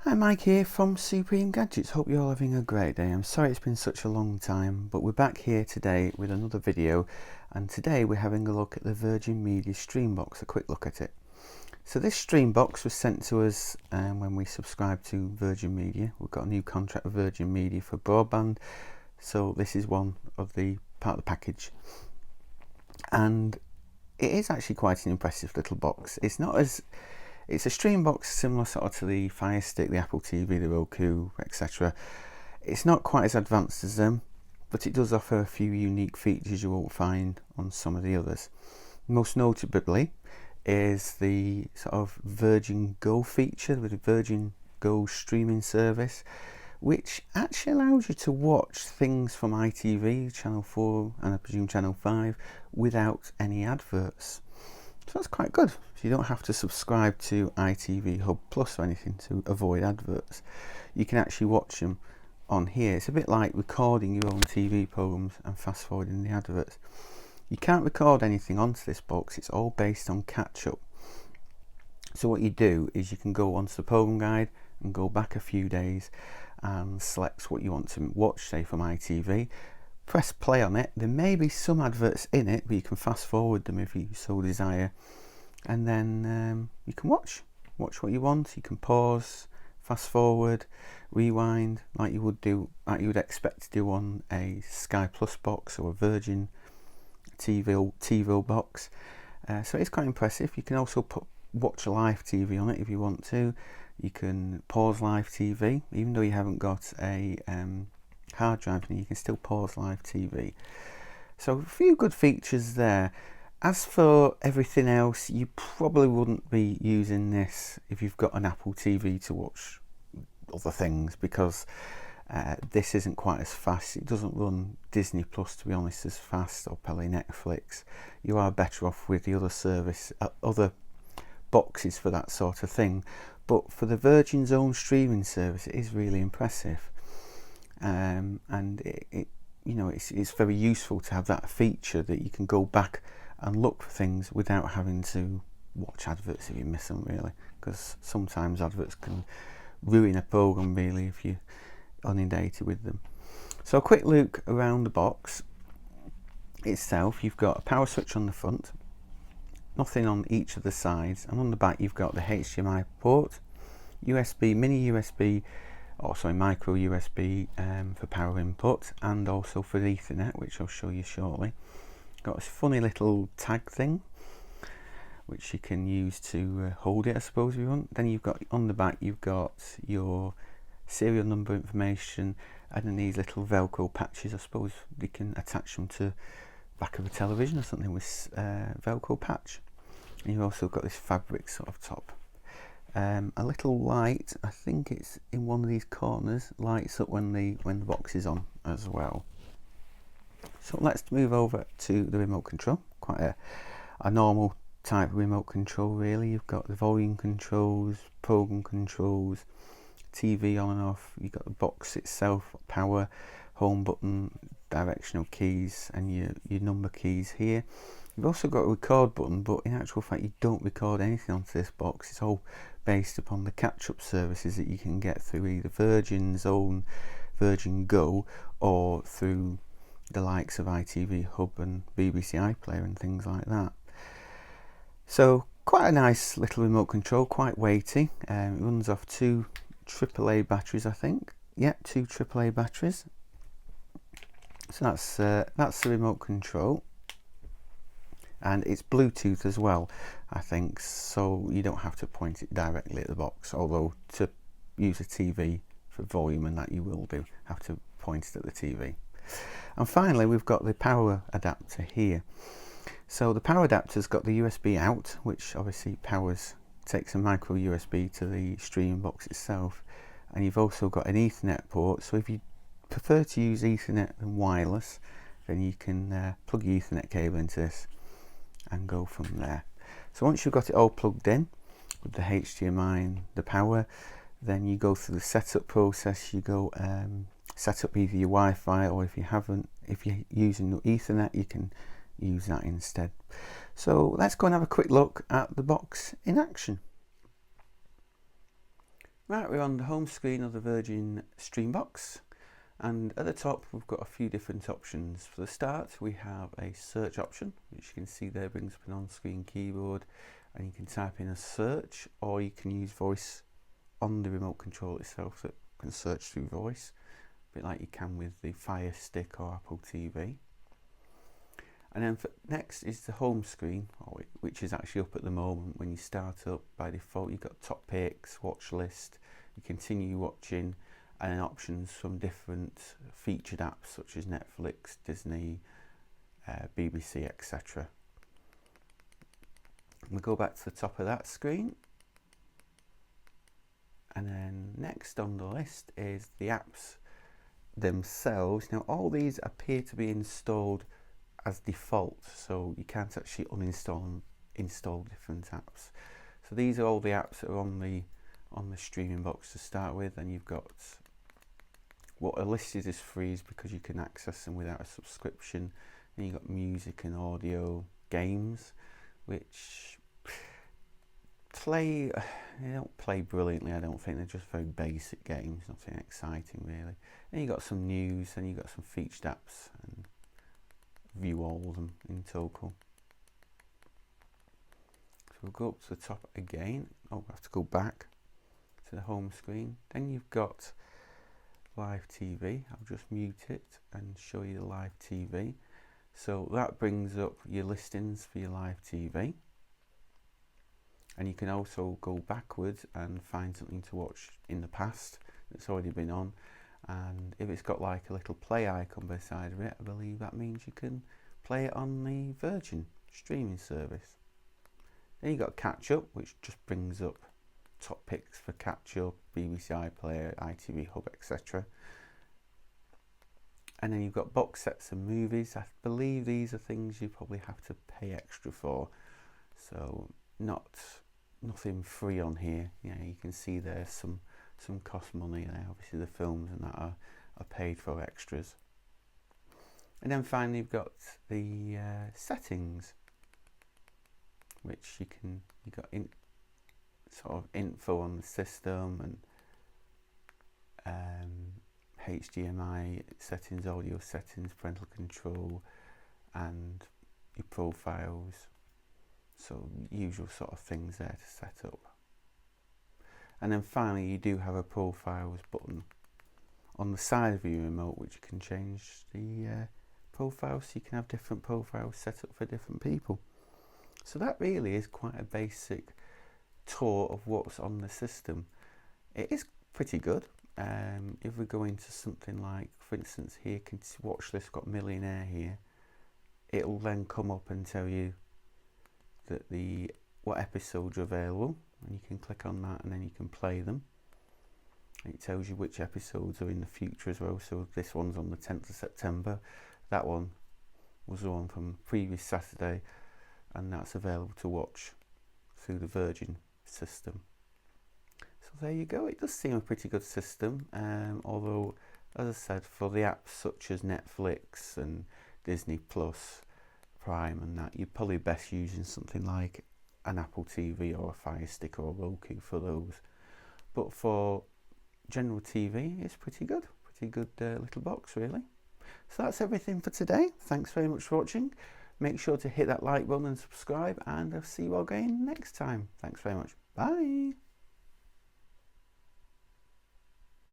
Hi, Mike here from SupremeGadgets. Hope you're all having a great day. I'm sorry it's been such a long time, but we're back here today with another video, and today we're having a look at the Virgin Media Streambox, a quick look at it. So this Streambox was sent to us when we subscribed to Virgin Media. We've got a new contract with Virgin Media for broadband, so this is one of the part of the package. And it is actually quite an impressive little box. It's a stream box similar sort of to the Fire Stick, the Apple TV, the Roku, etc. It's not quite as advanced as them, but it does offer a few unique features you won't find on some of the others. Most notably is the sort of Virgin Go feature with the Virgin Go streaming service, which actually allows you to watch things from ITV, Channel 4 and I presume Channel 5 without any adverts. So that's quite good. So you don't have to subscribe to ITV Hub Plus or anything to avoid adverts. You can actually watch them on here. It's a bit like recording your own TV programs and fast forwarding the adverts. You can't record anything onto this box. It's all based on catch-up. So what you do is you can go onto the program guide and go back a few days and select what you want to watch, say from ITV. Press play on it. There may be some adverts in it, but you can fast forward them if you so desire, and then you can watch what you want. You can pause, fast forward, rewind, like you would expect to do on a Sky Plus box or a Virgin TiVo box. So it's quite impressive. You can also watch live TV on it if you want to. You can pause live TV, even though you haven't got a hard drive, and you can still pause live TV. So a few good features there. As for everything else, you probably wouldn't be using this if you've got an Apple TV to watch other things, because this isn't quite as fast. It doesn't run Disney Plus, to be honest, as fast, or probably Netflix. You are better off with the other boxes for that sort of thing. But for the Virgin's own streaming service, it is really impressive. And it's very useful to have that feature that you can go back and look for things without having to watch adverts if you miss them, really, because sometimes adverts can ruin a program really if you're inundated with them. So a quick look around the box itself. You've got a power switch on the front, nothing on each of the sides, and on the back you've got the HDMI port, USB, mini USB, micro USB for power input, and also for the Ethernet, which I'll show you shortly. Got this funny little tag thing which you can use to hold it, I suppose, if you want. Then you've got on the back you've got your serial number information, and then these little Velcro patches. I suppose you can attach them to the back of a television or something with Velcro patch. And you've also got this fabric sort of top. A little light, I think it's in one of these corners, lights up when the box is on as well. So let's move over to the remote control. Quite a normal type of remote control, really. You've got the volume controls, program controls, TV on and off. You've got the box itself, power, home button, directional keys, and your number keys here. You've also got a record button, but in actual fact you don't record anything onto this box. It's all based upon the catch-up services that you can get through either Virgin's own Virgin Go or through the likes of ITV Hub and BBC iPlayer and things like that. So quite a nice little remote control, quite weighty. It runs off two AAA batteries, I think. Yep, two AAA batteries. So that's the remote control. And it's Bluetooth as well, I think, so you don't have to point it directly at the box, although to use a TV for volume and that you will have to point it at the TV. And finally we've got the power adapter here. So the power adapter's got the USB out, which obviously takes a micro USB to the stream box itself, and you've also got an Ethernet port. So if you prefer to use Ethernet than wireless, then you can plug your Ethernet cable into this and go from there. So once you've got it all plugged in with the HDMI and the power, then you go through the setup process. You go set up either your Wi-Fi, or if you're using Ethernet, you can use that instead. So let's go and have a quick look at the box in action. Right, we're on the home screen of the Virgin Streambox, and at the top we've got a few different options. For the start we have a search option, which you can see there brings up an on-screen keyboard, and you can type in a search, or you can use voice on the remote control itself that can search through voice, a bit like you can with the Fire Stick or Apple TV. And then next is the home screen, which is actually up at the moment. When you start up, by default you've got top picks, watch list, you continue watching, and then options from different featured apps such as Netflix, Disney, BBC, etc. We go back to the top of that screen, and then next on the list is the apps themselves. Now all these appear to be installed as default, so you can't actually uninstall and install different apps. So these are all the apps that are on the streaming box to start with, and you've got what are listed as free because you can access them without a subscription. And you've got music and audio, games, which they don't play brilliantly, I don't think. They're just very basic games, nothing exciting really. And you've got some news, and you've got some featured apps, and view all of them in total. So we'll go up to the top again. Oh, I have to go back to the home screen. Then you've got live TV. I'll just mute it and show you the live TV. So that brings up your listings for your live TV, and you can also go backwards and find something to watch in the past that's already been on. And if it's got like a little play icon beside of it, I believe that means you can play it on the Virgin streaming service. Then you've got catch up, which just brings up top picks for catch up, BBC iPlayer, ITV Hub, etc. And then you've got box sets and movies. I believe these are things you probably have to pay extra for, so nothing free on here. Yeah, you can see there's some cost money there. Obviously the films and that are paid for extras. And then finally you've got the settings, which you've got sort of info on the system, and HDMI settings, audio settings, parental control, and your profiles. So usual sort of things there to set up. And then finally you do have a profiles button on the side of your remote, which you can change the profiles, so you can have different profiles set up for different people. So that really is quite a basic tour of what's on the system. It is pretty good. If we go into something like, for instance, here, watch list, got Millionaire here, it'll then come up and tell you that what episodes are available, and you can click on that and then you can play them. And it tells you which episodes are in the future as well. So this one's on the 10th of September. That one was the one from previous Saturday, and that's available to watch through the Virgin system. So there you go. It does seem a pretty good system, although, as I said, for the apps such as Netflix and Disney Plus, Prime and that, you're probably best using something like an Apple TV or a Fire Stick or a Roku for those. But for general TV, it's pretty good little box really. So that's everything for today. Thanks very much for watching. Make sure to hit that like button and subscribe, and I'll see you all again next time. Thanks very much. Bye.